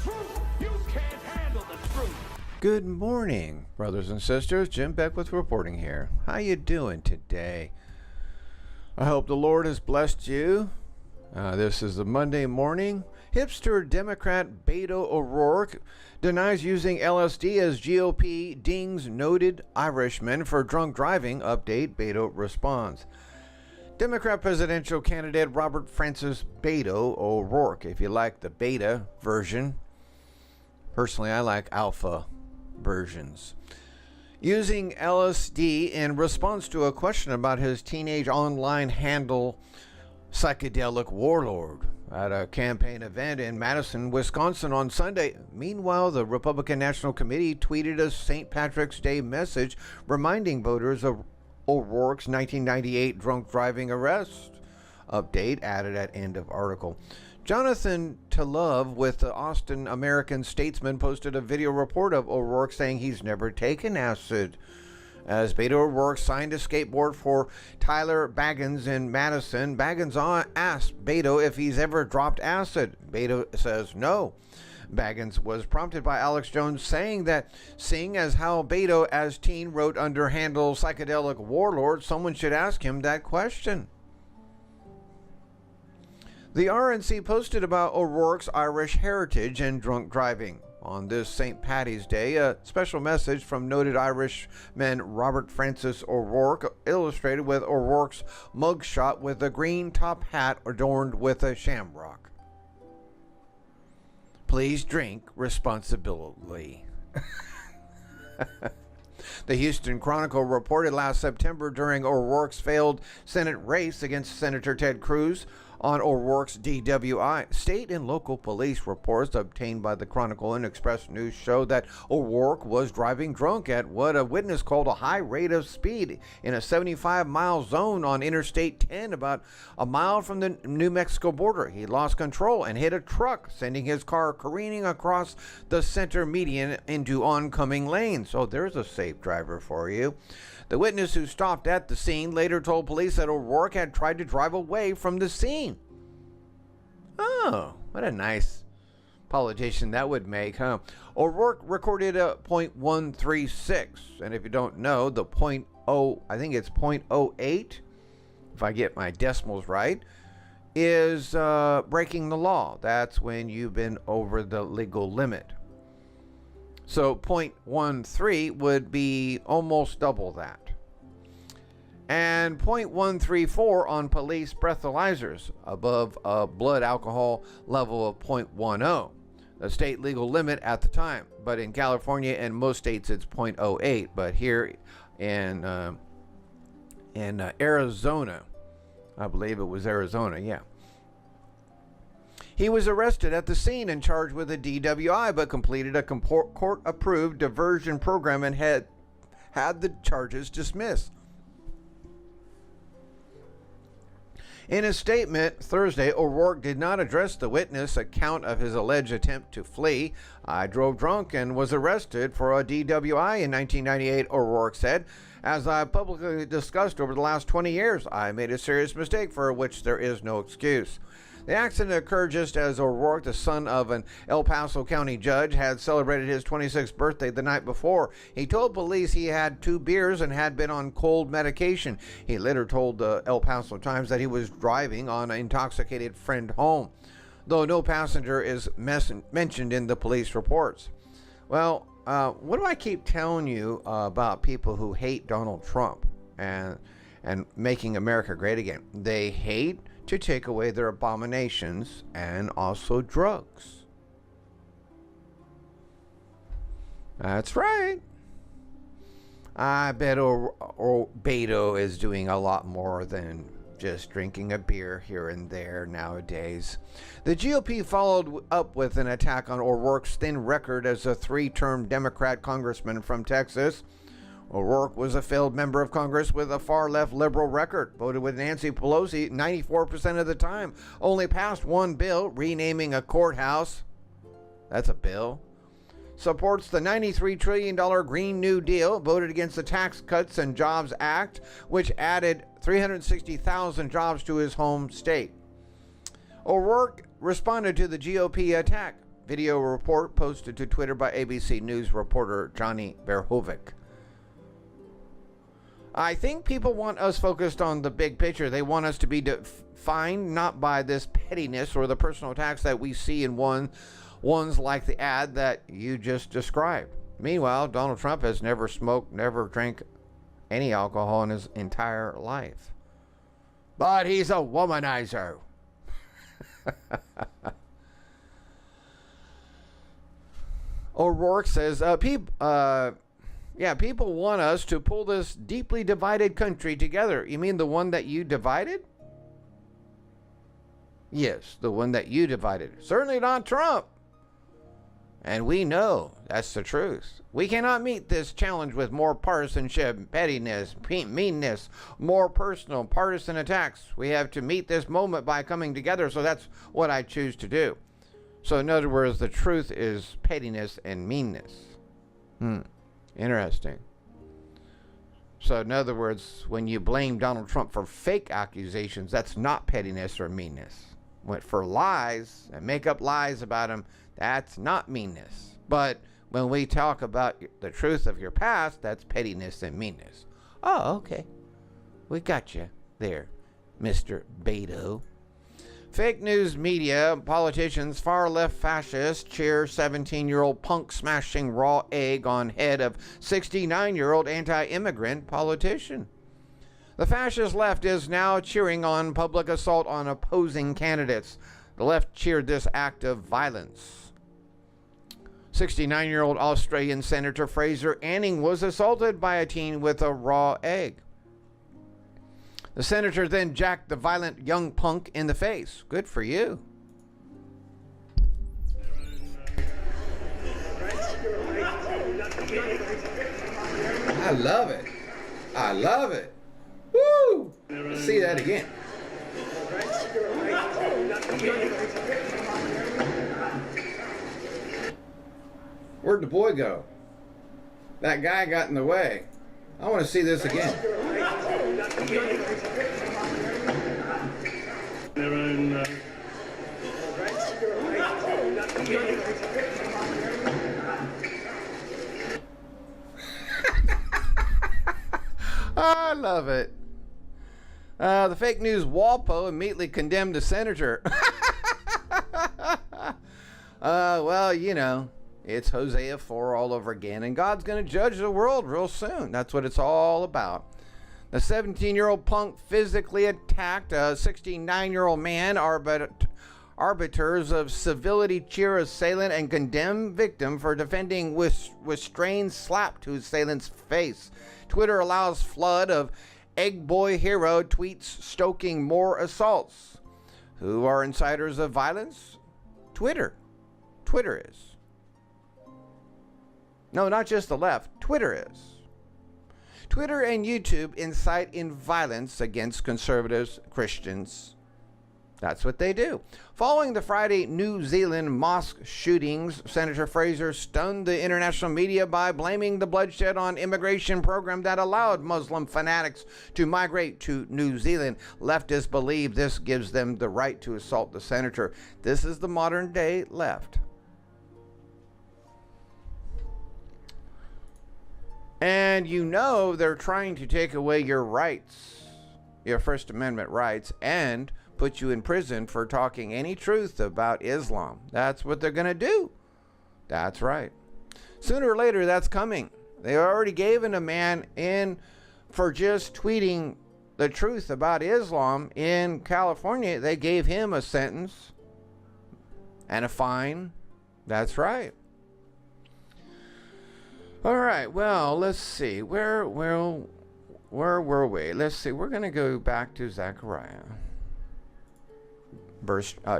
truth. You can't handle the truth. Good morning, brothers and sisters. Jim Beckwith reporting here. How you doing today? I hope the Lord has blessed you. This is the Monday morning. Hipster Democrat Beto O'Rourke denies using LSD as GOP dings noted Irishman for drunk driving. Update, Beto responds. Democrat presidential candidate Robert Francis Beto O'Rourke, if you like the beta version. Personally, I like alpha versions. Using LSD in response to a question about his teenage online handle Psychedelic Warlord at a campaign event in Madison, Wisconsin on Sunday. Meanwhile, the Republican National Committee tweeted a St. Patrick's Day message reminding voters of O'Rourke's 1998 drunk driving arrest. Update added at end of article. Jonathan Tolove with the Austin American-Statesman posted a video report of O'Rourke saying he's never taken acid. As Beto O'Rourke signed a skateboard for Tyler Baggins in Madison, Baggins asked Beto if he's ever dropped acid. Beto says no. Baggins was prompted by Alex Jones saying that seeing as how Beto as teen wrote under handle Psychedelic Warlord, someone should ask him that question. The RNC posted about O'Rourke's Irish heritage and drunk driving. On this St. Paddy's Day, a special message from noted Irishman Robert Francis O'Rourke, illustrated with O'Rourke's mugshot with a green top hat adorned with a shamrock. Please drink responsibly. The Houston Chronicle reported last September during O'Rourke's failed Senate race against Senator Ted Cruz on O'Rourke's DWI. State and local police reports obtained by the Chronicle and Express News show that O'Rourke was driving drunk at what a witness called a high rate of speed in a 75-mile zone on Interstate 10, about a mile from the New Mexico border. He lost control and hit a truck, sending his car careening across the center median into oncoming lanes. So there's a safe driver for you. The witness who stopped at the scene later told police that O'Rourke had tried to drive away from the scene. Oh, what a nice politician that would make, huh? O'Rourke recorded a .136, and if you don't know, the I think it's .08, if I get my decimals right, is breaking the law. That's when you've been over the legal limit. So .13 would be almost double that. And .134 on police breathalyzers, above a blood alcohol level of .10, the state legal limit at the time. But in California and most states it's .08. But here in Arizona, I believe it was Arizona, yeah. He was arrested at the scene and charged with a DWI, but completed a court-approved diversion program and had the charges dismissed. In a statement Thursday, O'Rourke did not address the witness' account of his alleged attempt to flee. I drove drunk and was arrested for a DWI in 1998, O'Rourke said. As I publicly discussed over the last 20 years, I made a serious mistake for which there is no excuse. The accident occurred just as O'Rourke, the son of an El Paso County judge, had celebrated his 26th birthday the night before. He told police he had 2 beers and had been on cold medication. He later told the El Paso Times that he was driving on an intoxicated friend home, though no passenger is mentioned in the police reports. Well, what do I keep telling you about people who hate Donald Trump and making America great again? They hate to take away their abominations and also drugs. That's right. I bet Beto is doing a lot more than just drinking a beer here and there nowadays. The GOP followed up with an attack on O'Rourke's thin record as a 3-term Democrat congressman from Texas. O'Rourke was a failed member of Congress with a far-left liberal record, voted with Nancy Pelosi 94% of the time, only passed one bill renaming a courthouse. That's a bill. Supports the $93 trillion Green New Deal, voted against the Tax Cuts and Jobs Act, which added 360,000 jobs to his home state. O'Rourke responded to the GOP attack. video report posted to Twitter by ABC News reporter Johnny Verhoeven. I think people want us focused on the big picture. They want us to be defined not by this pettiness or the personal attacks that we see in ones like the ad that you just described. Meanwhile, Donald Trump has never smoked, never drank any alcohol in his entire life. But he's a womanizer. O'Rourke says, people want us to pull this deeply divided country together. You mean the one that you divided? Yes, the one that you divided. Certainly not Trump. And we know that's the truth. We cannot meet this challenge with more partisanship, pettiness, meanness, more personal partisan attacks. We have to meet this moment by coming together, so that's what I choose to do. So in other words, the truth is pettiness and meanness. Interesting. So in other words, when you blame Donald Trump for fake accusations, that's not pettiness or meanness. For lies and make up lies about him, that's not meanness. But when we talk about the truth of your past, that's pettiness and meanness. Oh, okay. We got you there, Mr. Beto. Fake news media, politicians, far-left fascists cheer 17-year-old punk smashing raw egg on head of 69-year-old anti-immigrant politician. The fascist left is now cheering on public assault on opposing candidates. The left cheered this act of violence. 69-year-old Australian Senator Fraser Anning was assaulted by a teen with a raw egg. The senator then jacked the violent young punk in the face. Good for you. I love it. I love it. Woo! Let's see that again. Where'd the boy go? That guy got in the way. I want to see this again. I love it. The fake news Walpo immediately condemned the senator. Well, you know, it's Hosea 4 all over again, and God's going to judge the world real soon. That's what it's all about. The 17-year-old punk physically attacked a 69-year-old man. Arbiters of civility cheer assailant and condemn victim for defending with restrained slap to assailant's face. Twitter allows flood of egg boy hero tweets stoking more assaults. Who are insiders of violence? Twitter. Twitter is. No, not just the left. Twitter is. Twitter and YouTube incite in violence against conservatives, Christians. That's what they do. Following the Friday New Zealand mosque shootings, Senator Fraser stunned the international media by blaming the bloodshed on immigration program that allowed Muslim fanatics to migrate to New Zealand. Leftists believe this gives them the right to assault the senator. This is the modern day left. And you know they're trying to take away your rights, your First Amendment rights, and put you in prison for talking any truth about Islam. That's what they're going to do. That's right. Sooner or later, that's coming. They already gave a man in for just tweeting the truth about Islam in California. They gave him a sentence and a fine. That's right. All right, well, let's see. Where were we? Let's see. We're going to go back to Zechariah.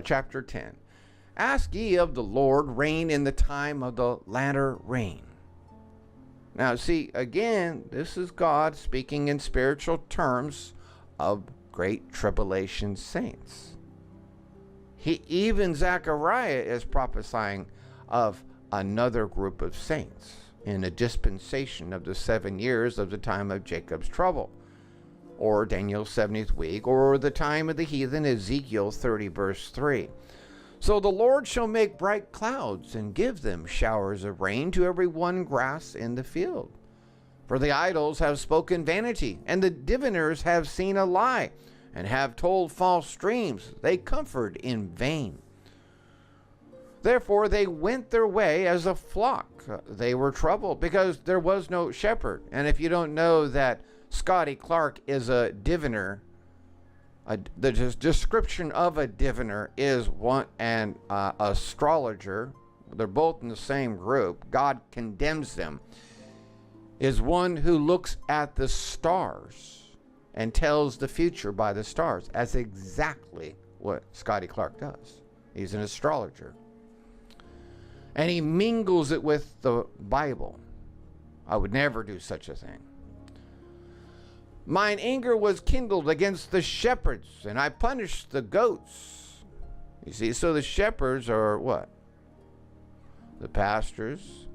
Chapter 10. Ask ye of the Lord rain in the time of the latter rain. Now, see, again, this is God speaking in spiritual terms of great tribulation saints. Even Zechariah is prophesying of another group of saints in a dispensation of the 7 years of the time of Jacob's trouble, or Daniel's 70th week, or the time of the heathen, Ezekiel 30 verse 3. So the Lord shall make bright clouds and give them showers of rain to every one grass in the field. For the idols have spoken vanity, and the diviners have seen a lie, and have told false dreams. They comfort in vain. Therefore they went their way as a flock. They were troubled, because there was no shepherd. And if you don't know that Scotty Clark is a diviner, the description of a diviner is an astrologer. They're both in the same group. God condemns them. Is one who looks at the stars and tells the future by the stars. That's exactly what Scotty Clark does. He's an astrologer. And he mingles it with the Bible. I would never do such a thing. Mine anger was kindled against the shepherds, and I punished the goats. You see, so the shepherds are what? The pastors.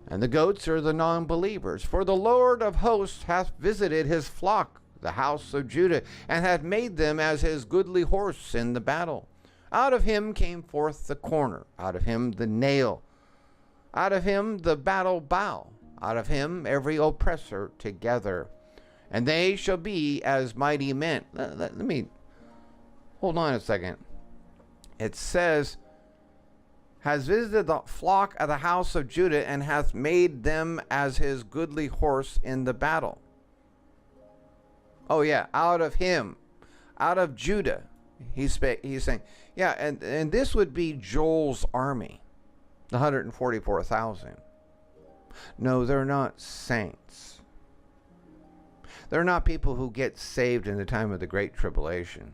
And the goats are the non-believers. For the Lord of hosts hath visited his flock, the house of Judah, and hath made them as his goodly horse in the battle. Out of him came forth the corner, out of him the nail, out of him the battle bow, out of him every oppressor together. And they shall be as mighty men. Let me, hold on a second. It says, has visited the flock of the house of Judah, and hath made them as his goodly horse in the battle. Oh yeah, out of him, out of Judah. He's saying, yeah, and this would be Joel's army, the 144,000. No, they're not saints. They're not people who get saved in the time of the Great Tribulation.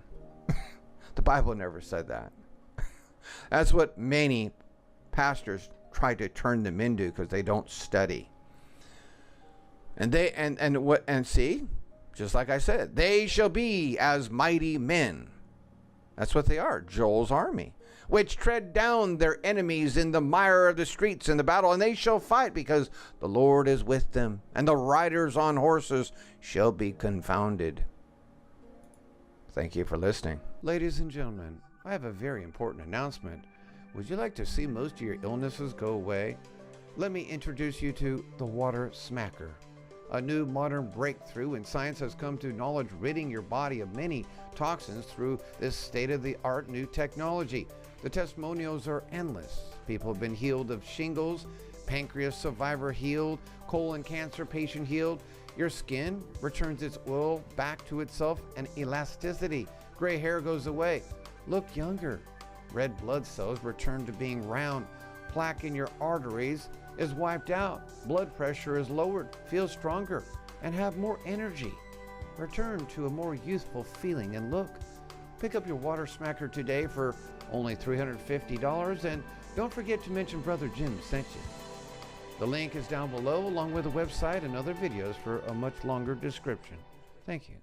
The Bible never said that. That's what many pastors try to turn them into, because they don't study. And they and see, just like I said, they shall be as mighty men. That's what they are, Joel's army, which tread down their enemies in the mire of the streets in the battle, and they shall fight, because the Lord is with them, and the riders on horses shall be confounded. Thank you for listening. Ladies and gentlemen, I have a very important announcement. Would you like to see most of your illnesses go away? Let me introduce you to the Water Smacker. A new modern breakthrough in science has come to knowledge, ridding your body of many toxins through this state-of-the-art new technology. The testimonials are endless. People have been healed of shingles, pancreas survivor healed, colon cancer patient healed. Your skin returns its oil back to itself and elasticity. Gray hair goes away. Look younger. Red blood cells return to being round. Plaque in your arteries is wiped out. Blood pressure is lowered. Feel stronger and have more energy. Return to a more youthful feeling and look. Pick up your Water Smacker today for only $350, and don't forget to mention Brother Jim sent you. The link is down below, along with a website and other videos for a much longer description. Thank you.